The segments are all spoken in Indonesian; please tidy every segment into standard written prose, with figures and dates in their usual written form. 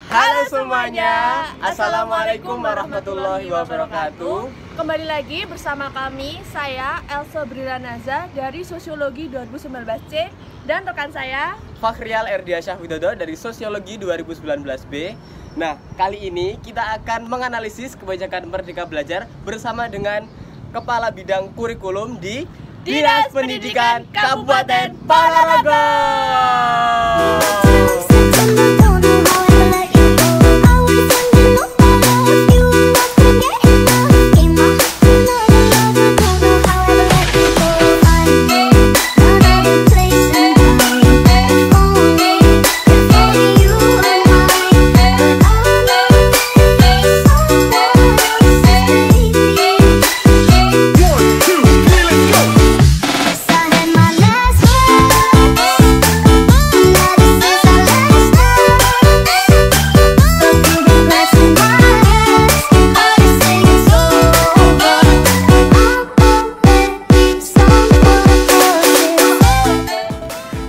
Halo semuanya, Assalamualaikum warahmatullahi wabarakatuh. Kembali lagi bersama kami, saya Elsa Brilanaza dari Sosiologi 2019C dan rekan saya Fakhrial Erdiasyah Widodo dari Sosiologi 2019B. Nah, kali ini kita akan menganalisis kebijakan Merdeka Belajar bersama dengan Kepala Bidang Kurikulum di Dinas Pendidikan Kabupaten Ponorogo.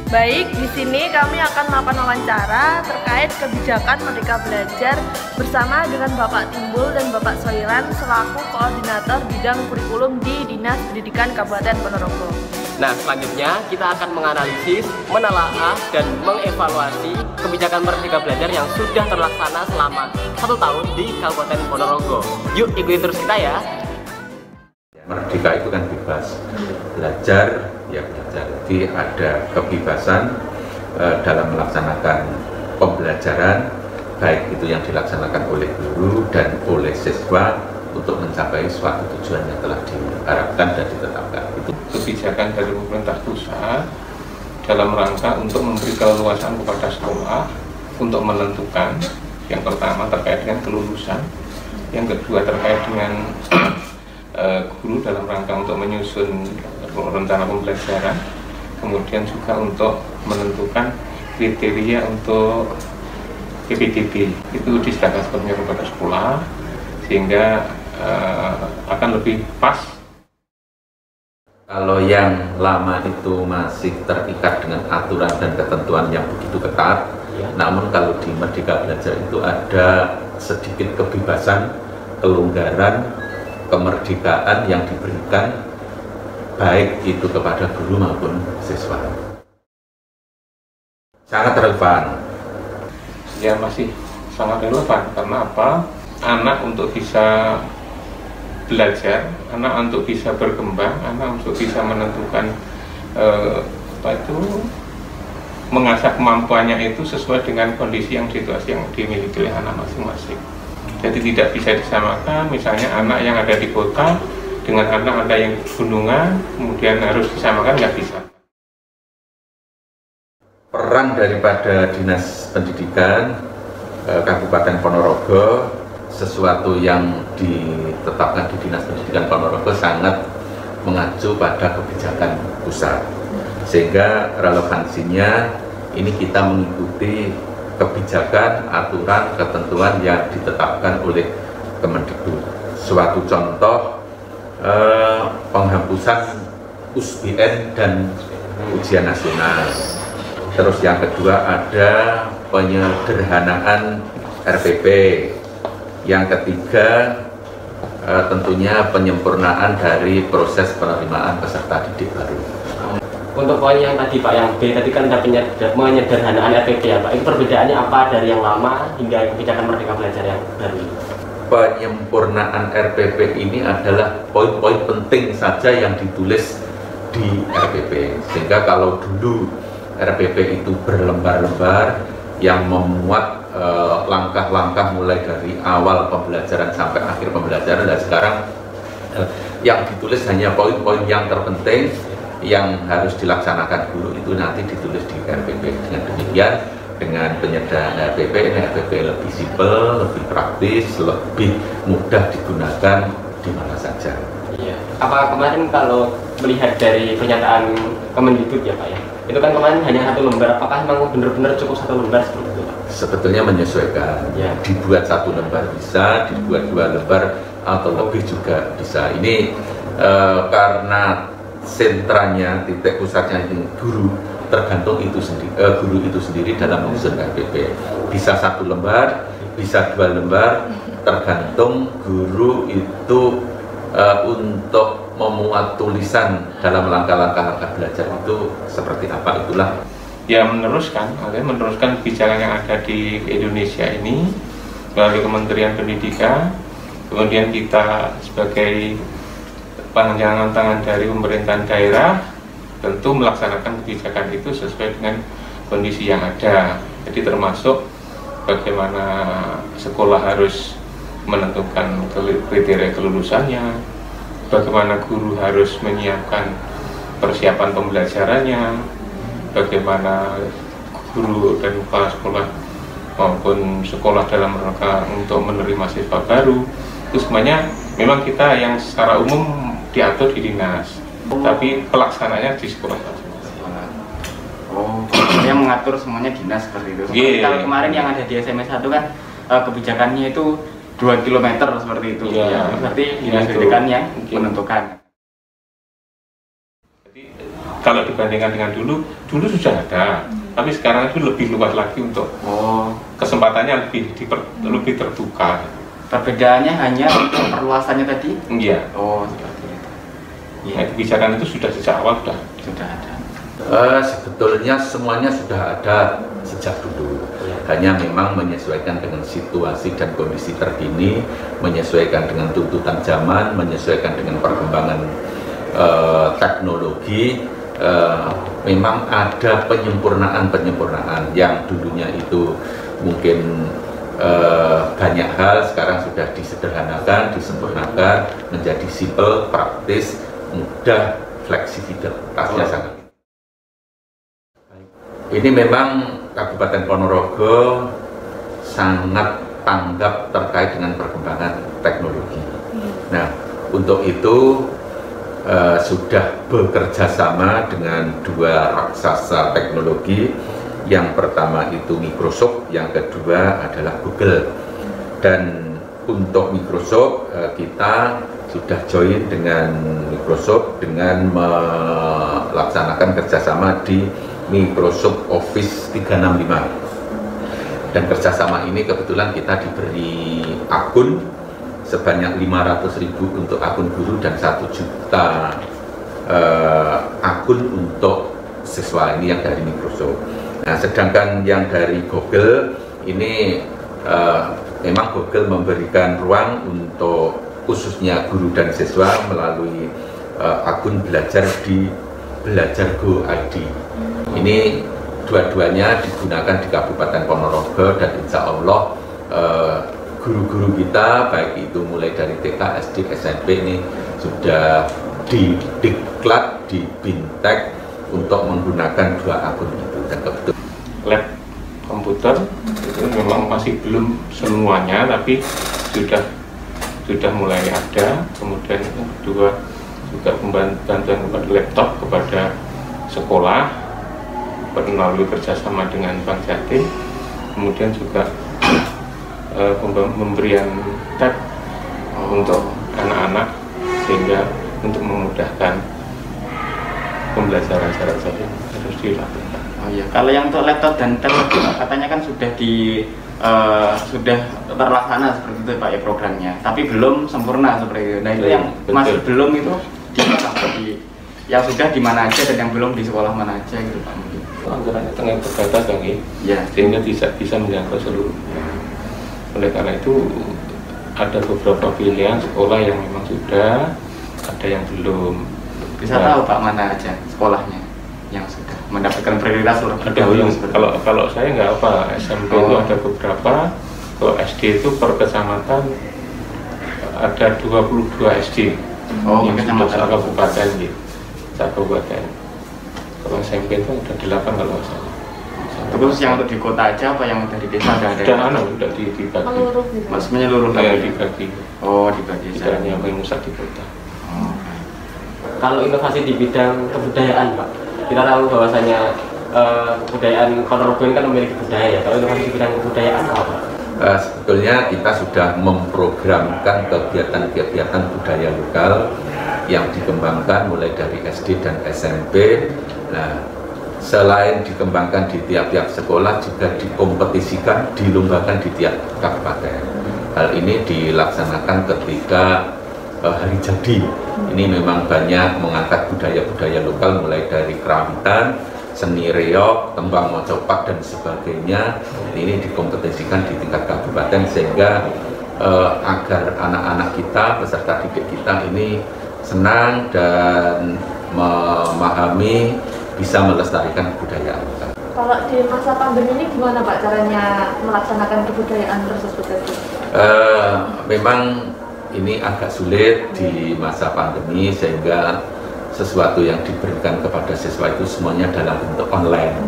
Baik, di sini kami akan melakukan wawancara terkait kebijakan Merdeka Belajar bersama dengan Bapak Timbul dan Bapak Soiran selaku Koordinator Bidang Kurikulum di Dinas Pendidikan Kabupaten Ponorogo. Nah, selanjutnya kita akan menganalisis, menelaah, dan mengevaluasi kebijakan Merdeka Belajar yang sudah terlaksana selama 1 tahun di Kabupaten Ponorogo. Yuk ikuti terus kita ya. Merdeka itu kan bebas, belajar ya belajar. Jadi ada kebebasan dalam melaksanakan pembelajaran, baik itu yang dilaksanakan oleh guru dan oleh siswa untuk mencapai suatu tujuan yang telah diharapkan dan ditetapkan. Itu kebijakan dari pemerintah pusat dalam rangka untuk memberi keleluasaan kepada sekolah untuk menentukan, yang pertama terkait dengan kelulusan, yang kedua terkait dengan guru dalam rangka untuk menyusun rencana pembelajaran, kemudian juga untuk menentukan kriteria untuk PPDB itu diserahkan sepenuhnya kepada sekolah sehingga akan lebih pas. Kalau yang lama itu masih terikat dengan aturan dan ketentuan yang begitu ketat, namun kalau di Merdeka Belajar itu ada sedikit kebebasan, kelonggaran, kemerdekaan yang diberikan baik itu kepada guru maupun siswa. Sangat relevan. Ya masih sangat relevan karena apa? Anak untuk bisa belajar, anak untuk bisa berkembang, anak untuk bisa menentukan mengasah kemampuannya itu sesuai dengan kondisi yang situasi yang dimiliki oleh anak masing-masing. Jadi tidak bisa disamakan, misalnya anak yang ada di kota dengan anak ada yang di gunungan, kemudian harus disamakan, nggak bisa. Peran daripada Dinas Pendidikan Kabupaten Ponorogo, sesuatu yang ditetapkan di Dinas Pendidikan Ponorogo sangat mengacu pada kebijakan pusat, sehingga relevansinya ini kita mengikuti kebijakan, aturan, ketentuan yang ditetapkan oleh Kemendikbud. Suatu contoh penghapusan USBN dan ujian nasional. Terus yang kedua ada penyederhanaan RPP. Yang ketiga tentunya penyempurnaan dari proses penerimaan peserta didik baru. Untuk poin yang tadi Pak, yang B tadi kan ada penyederhanaan RPP ya Pak. Itu perbedaannya apa dari yang lama hingga kebijakan Merdeka Belajar yang baru? Penyempurnaan RPP ini adalah poin-poin penting saja yang ditulis di RPP, sehingga kalau dulu RPP itu berlembar-lembar yang memuat langkah-langkah mulai dari awal pembelajaran sampai akhir pembelajaran, dan sekarang yang ditulis hanya poin-poin yang terpenting yang harus dilaksanakan dulu, itu nanti ditulis di RPP. Dengan demikian, dengan penyederhanaan RPP, ini RPP lebih simpel, lebih praktis, lebih mudah digunakan di mana saja. Iya. Apa kemarin kalau melihat dari pernyataan Kemendikbud ya Pak ya, itu kan kemarin hanya 1 lembar, apakah memang benar-benar cukup 1 lembar seperti itu Pak? Sebetulnya menyesuaikan, ya. Dibuat 1 lembar bisa, dibuat 2 lembar atau lebih juga bisa. Ini karena sentranya, titik pusatnya ini guru, tergantung itu sendiri, guru itu sendiri dalam menyusun RPP. Bisa 1 lembar, bisa 2 lembar, tergantung guru itu untuk memuat tulisan dalam langkah-langkah belajar itu seperti apa, itulah. Ya meneruskan kebijakan yang ada di Indonesia ini melalui Kementerian Pendidikan, kemudian kita sebagai panjangan tangan dari pemerintahan daerah tentu melaksanakan kebijakan itu sesuai dengan kondisi yang ada. Jadi termasuk bagaimana sekolah harus menentukan kriteria kelulusannya, bagaimana guru harus menyiapkan persiapan pembelajarannya, bagaimana guru dan kepala sekolah maupun sekolah dalam rangka untuk menerima siswa baru. Itu semuanya memang kita yang secara umum diatur di dinas, tapi pelaksananya di sekolah. Oh, yang mengatur semuanya dinas seperti itu. Kalau kemarin yang ada di SMS 1 kan kebijakannya itu 2 km seperti itu. Ya, berarti dinas pendidikan yang menentukan. Kalau dibandingkan dengan dulu sudah ada, tapi sekarang itu lebih luas lagi untuk kesempatannya lebih terbuka. Perbedaannya hanya perluasannya tadi? Iya. Oh, seperti itu. Nah, kebijakan itu sudah sejak awal sudah ada. Sebetulnya semuanya sudah ada sejak dulu. Hanya memang menyesuaikan dengan situasi dan kondisi terkini, menyesuaikan dengan tuntutan zaman, menyesuaikan dengan perkembangan teknologi. Memang ada penyempurnaan yang dulunya itu mungkin banyak hal sekarang sudah disederhanakan, disempurnakan menjadi simple, praktis, mudah, fleksibilitasnya sangat. Ini memang Kabupaten Ponorogo sangat tanggap terkait dengan perkembangan teknologi. Nah, untuk itu sudah bekerja sama dengan 2 raksasa teknologi. Yang pertama itu Microsoft, yang kedua adalah Google. Dan untuk Microsoft kita sudah join dengan Microsoft dengan melaksanakan kerjasama di Microsoft Office 365. Dan kerjasama ini kebetulan kita diberi akun sebanyak 500.000 untuk akun guru dan 1 juta akun untuk siswa ini yang dari Microsoft. Nah, sedangkan yang dari Google ini memang Google memberikan ruang untuk khususnya guru dan siswa melalui akun belajar di Belajar.go ID. Ini dua-duanya digunakan di Kabupaten Ponorogo dan insya Allah guru-guru kita baik itu mulai dari TK, SD, SMP ini sudah didiklat, dibintek untuk menggunakan 2 akun itu. Dan kebetulan lab komputer itu memang masih belum semuanya, tapi sudah mulai ada. Kemudian yang kedua juga bantuan kepada laptop kepada sekolah melalui kerjasama dengan Bank Jatim. Kemudian juga pemberian tab untuk anak-anak sehingga untuk memudahkan pembelajaran jarak jauh harus dilakukan. Oh iya, kalau yang untuk laptop dan tab katanya kan sudah terlaksana seperti itu Pak ya programnya, tapi belum sempurna seperti itu. Nah itu yang masih belum itu yang sudah di mana aja dan yang belum di sekolah mana aja gitu Pak mungkin. Anggarannya tengah terbatas kan ya, sehingga bisa menjangkau seluruhnya. Oleh karena itu ada beberapa pilihan sekolah yang memang sudah, ada yang belum. Bisa tahu Pak mana aja sekolahnya yang sudah mendapatkan prioritas lebih dahulu? Kalau saya nggak apa, SMP itu ada beberapa, kalau SD itu per kecamatan ada 22 SD yang sudah kabupaten gitu, kabupaten. Kalau SMP itu ada 8 kalau saya. Terus yang untuk di kota aja apa yang dari desa ada? Sudah dibagi. Mas menyeluruh ya, dibagi. Oh, dibagi. Tidak hanya yang pusat di kota. Kalau inovasi di bidang kebudayaan, Pak, kita tahu bahwasanya kebudayaan Ponorogo ini kan memiliki budaya ya. Kalau inovasi di bidang kebudayaan apa? Sebetulnya kita sudah memprogramkan kegiatan-kegiatan budaya lokal yang dikembangkan mulai dari SD dan SMP. Nah, selain dikembangkan di tiap-tiap sekolah juga dikompetisikan, dilombakan di tiap kabupaten. Hal ini dilaksanakan ketika hari jadi. Ini memang banyak mengangkat budaya-budaya lokal mulai dari kerawitan, seni reog, tembang mocopak dan sebagainya. Ini dikompetisikan di tingkat kabupaten sehingga agar anak-anak kita, peserta didik kita ini senang dan memahami, bisa melestarikan kebudayaan. Kalau di masa pandemi ini gimana Pak caranya melaksanakan kebudayaan tersebut tadi? Memang ini agak sulit di masa pandemi sehingga sesuatu yang diberikan kepada siswa itu semuanya dalam bentuk online.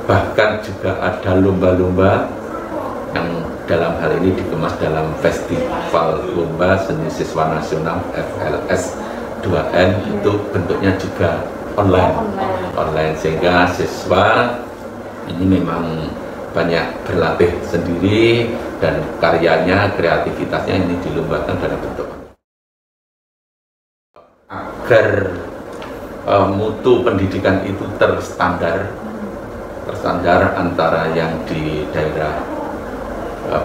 Bahkan juga ada lomba-lomba yang dalam hal ini dikemas dalam Festival Lomba Seni Siswa Nasional FLS 2N, itu bentuknya juga online sehingga siswa ini memang banyak berlatih sendiri dan karyanya, kreativitasnya ini dilombakan dalam bentuk agar mutu pendidikan itu terstandar antara yang di daerah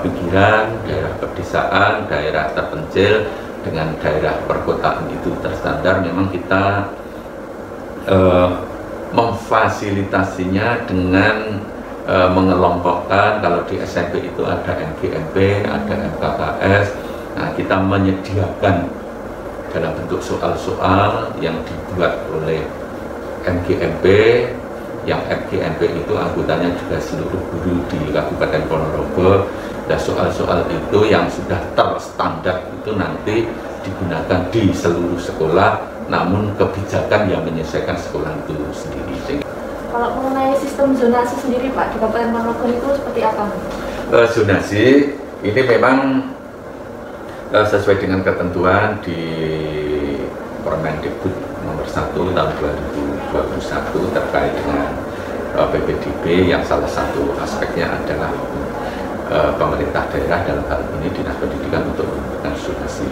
pinggiran, daerah pedesaan, daerah terpencil dengan daerah perkotaan itu terstandar. Memang kita memfasilitasinya dengan mengelompokkan. Kalau di SMP itu ada MGMP, ada MKKS. Nah, kita menyediakan dalam bentuk soal-soal yang dibuat oleh MGMP, yang MGMP itu anggotanya juga seluruh guru di Kabupaten Ponorogo. Dan soal-soal itu yang sudah terstandar itu nanti digunakan di seluruh sekolah, namun kebijakan yang menyesuaikan sekolah itu sendiri. Kalau mengenai sistem zonasi sendiri Pak, di Kabupaten Ponorogo itu seperti apa? Zonasi ini memang sesuai dengan ketentuan di Permendikbud nomor 1 tahun 2021 terkait dengan PPDB, yang salah satu aspeknya adalah pemerintah daerah, dalam hal ini Dinas Pendidikan, untuk memberikan zonasi.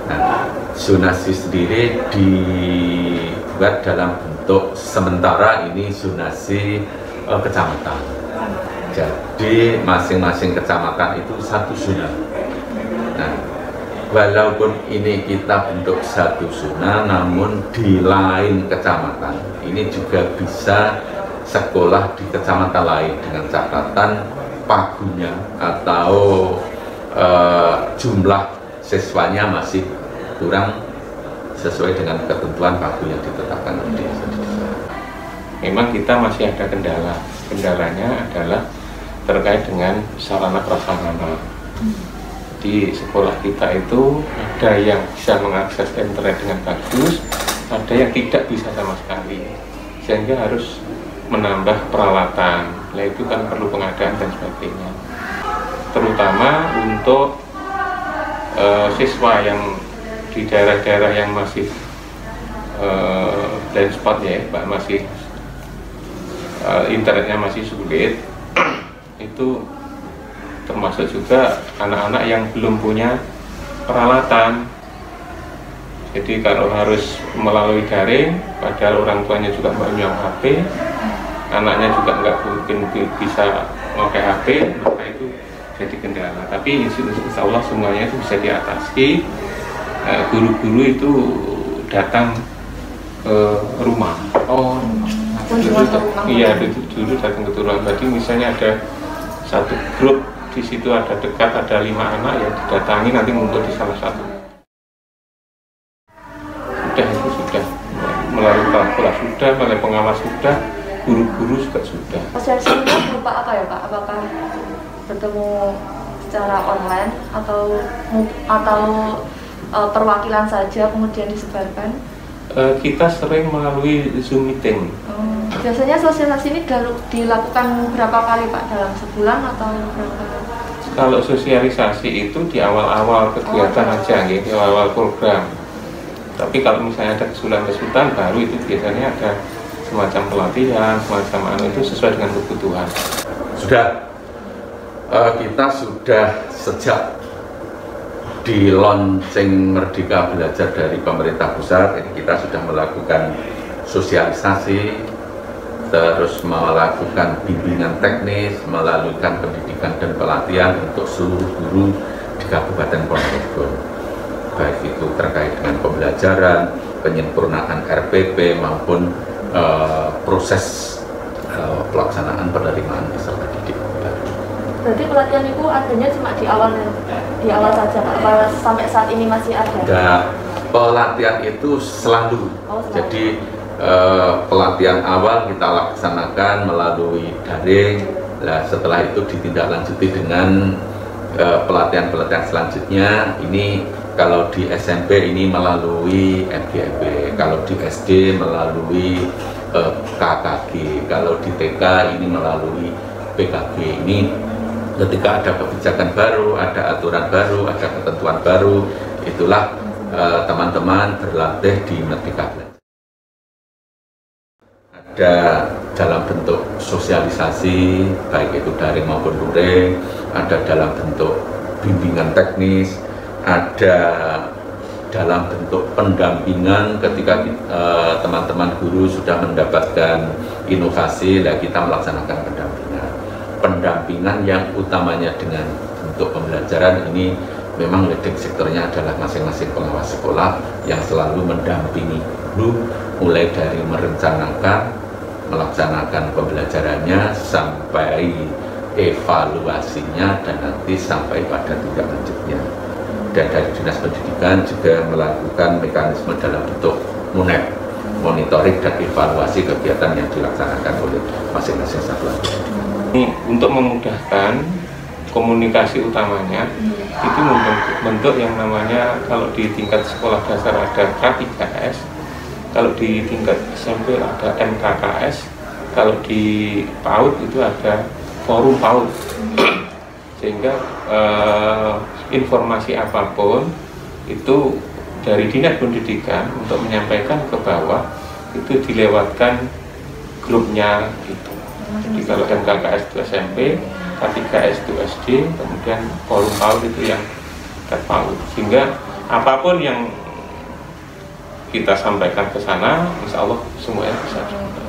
Nah, zonasi sendiri dibuat dalam bentuk sementara ini zonasi kecamatan. Jadi masing-masing kecamatan itu satu zona. Nah, walaupun ini kita bentuk satu zona, namun di lain kecamatan ini juga bisa sekolah di kecamatan lain dengan catatan pagunya atau jumlah siswanya masih kurang sesuai dengan ketentuan pagu yang ditetapkan oleh desa. Memang kita masih ada kendala. Kendalanya adalah terkait dengan sarana prasarana. Di sekolah kita itu ada yang bisa mengakses internet dengan bagus, ada yang tidak bisa sama sekali, sehingga harus menambah peralatan. Nah, itu kan perlu pengadaan dan sebagainya, terutama untuk siswa yang di daerah-daerah yang masih blind spot ya Pak, masih internetnya masih sulit. Itu termasuk juga anak-anak yang belum punya peralatan. Jadi kalau harus melalui daring, padahal orang tuanya juga punya HP, anaknya juga nggak mungkin bisa memakai HP, maka itu jadi kendala. Tapi insya Allah semuanya itu bisa diatasi. Guru-guru itu datang ke rumah. Iya, dulu datang ke rumah. Jadi misalnya ada satu grup, di situ ada dekat ada 5 anak, ya didatangi nanti ngumpul di salah satu. Sudah melalui kepala sudah, melalui pengawas sudah, guru-guru juga sudah. Sosialisasinya berupa apa ya Pak? Apakah bertemu secara online atau perwakilan saja kemudian disebarkan? Kita sering melalui Zoom meeting. Biasanya sosialisasi ini dilakukan berapa kali Pak? Dalam sebulan atau berapa? Kalau sosialisasi itu di awal-awal kegiatan aja, gitu, di awal-awal program. Tapi kalau misalnya ada kesulitan baru, itu biasanya ada semacam pelatihan, semacam itu sesuai dengan kebutuhan. Sudah, kita sudah sejak di launching Merdeka Belajar dari pemerintah pusat, ini kita sudah melakukan sosialisasi terus melakukan bimbingan teknis, melakukan pendidikan dan pelatihan untuk seluruh guru di Kabupaten Ponorogo, baik itu terkait dengan pembelajaran, penyempurnaan RPP maupun proses pelaksanaan penerimaan peserta didik. Berarti pelatihan itu adanya cuma di awal saja, Pak? Sampai saat ini masih ada? Dan pelatihan itu selalu. Jadi pelatihan awal kita laksanakan melalui daring. Nah, setelah itu ditindaklanjuti dengan pelatihan-pelatihan selanjutnya. Ini kalau di SMP ini melalui MGMB, kalau di SD melalui KKG, kalau di TK ini melalui PKG. Ini ketika ada kebijakan baru, ada aturan baru, ada ketentuan baru, itulah teman-teman berlatih di Merdeka Belajar. Ada dalam bentuk sosialisasi, baik itu daring maupun luring, ada dalam bentuk bimbingan teknis, ada dalam bentuk pendampingan ketika teman-teman guru sudah mendapatkan inovasi, dan kita melaksanakan pendampingan yang utamanya dengan bentuk pembelajaran. Ini memang leading sektornya adalah masing-masing pengawas sekolah yang selalu mendampingi guru mulai dari merencanakan, melaksanakan pembelajarannya sampai evaluasinya dan nanti sampai pada tindak lanjutnya. Dan dari Dinas Pendidikan juga melakukan mekanisme dalam bentuk MUNEP, monitoring dan evaluasi kegiatan yang dilaksanakan oleh masing-masing satuan pendidikan. Ini untuk memudahkan komunikasi utamanya itu membentuk yang namanya, kalau di tingkat sekolah dasar ada K3S, kalau di tingkat SMP ada MKKS, kalau di PAUD itu ada forum PAUD. Sehingga informasi apapun itu dari Dinas Pendidikan untuk menyampaikan ke bawah itu dilewatkan grupnya gitu. Jadi kalau MKKS itu SMP, K3S itu SD, kemudian forum PAUD itu yang PAUD. Sehingga apapun yang kita sampaikan ke sana, insya Allah semuanya bisa dilakukan.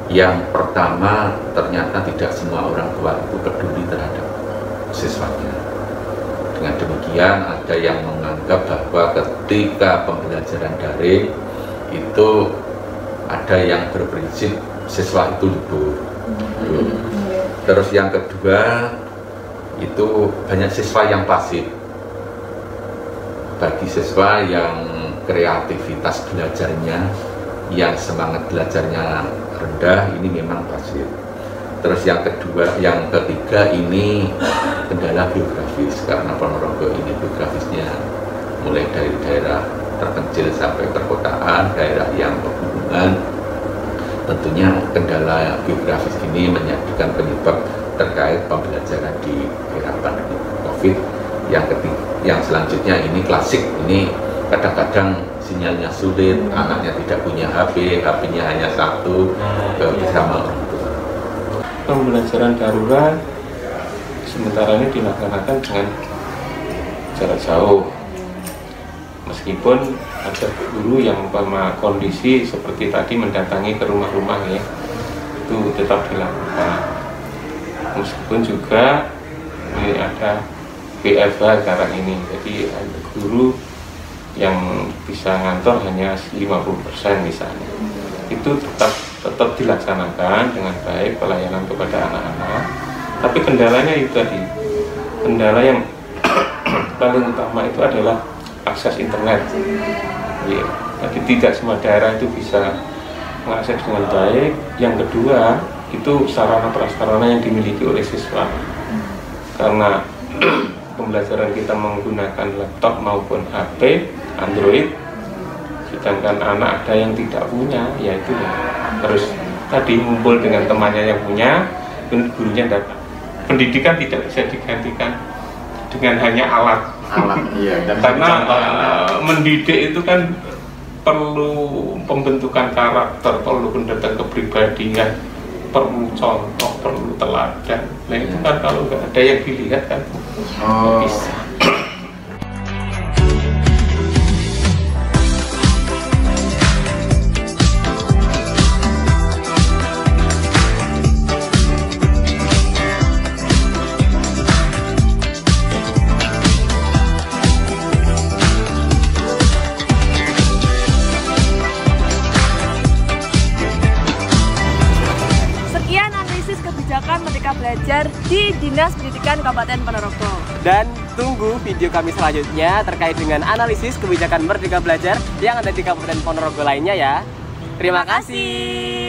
Yang pertama, ternyata tidak semua orang tua itu peduli terhadap siswanya. Dengan demikian, ada yang menganggap bahwa ketika pembelajaran daring itu ada yang berprinsip siswa itu libur. Terus yang kedua, itu banyak siswa yang pasif. Bagi siswa yang kreativitas belajarnya, yang semangat belajarnya rendah, ini memang pasif. Terus yang kedua, yang ketiga ini kendala geografis, karena Ponorogo ini geografisnya mulai dari daerah terpencil sampai perkotaan, daerah yang pegunungan. Tentunya kendala geografis ini menjadikan penyebab terkait pembelajaran di era pandemi COVID. Yang selanjutnya ini klasik, ini kadang-kadang sinyalnya sulit, anaknya tidak punya HP, HP-nya hanya satu, bersama orang tua. Pembelajaran darurat sementara ini dilaksanakan dengan jarak jauh. Meskipun ada guru yang umpama kondisi seperti tadi mendatangi ke rumah-rumah ya, itu tetap dilakukan. Meskipun juga ini ada WFH sekarang ini, jadi ada guru yang bisa ngantor hanya 50% misalnya. Itu tetap dilaksanakan dengan baik pelayanan kepada anak-anak. Tapi kendalanya itu tadi, kendala yang paling utama itu adalah akses internet. Ya, jadi tidak semua daerah itu bisa mengakses dengan baik. Yang kedua, itu sarana prasarana yang dimiliki oleh siswa. Karena pembelajaran kita menggunakan laptop maupun HP, Android, sedangkan anak ada yang tidak punya, yaitu harus tadi ngumpul dengan temannya yang punya, gurunya dapat. Pendidikan tidak bisa digantikan dengan hanya alat. Iya, dan karena mendidik itu kan perlu pembentukan karakter, perlu pendekatan kepribadian, perlu contoh, perlu teladan. Nah itu kan kalau nggak ada yang dilihat kan bisa. menganalisis kebijakan Merdeka Belajar di Dinas Pendidikan Kabupaten Ponorogo. Dan tunggu video kami selanjutnya terkait dengan analisis kebijakan Merdeka Belajar yang ada di Kabupaten Ponorogo lainnya ya. Terima kasih.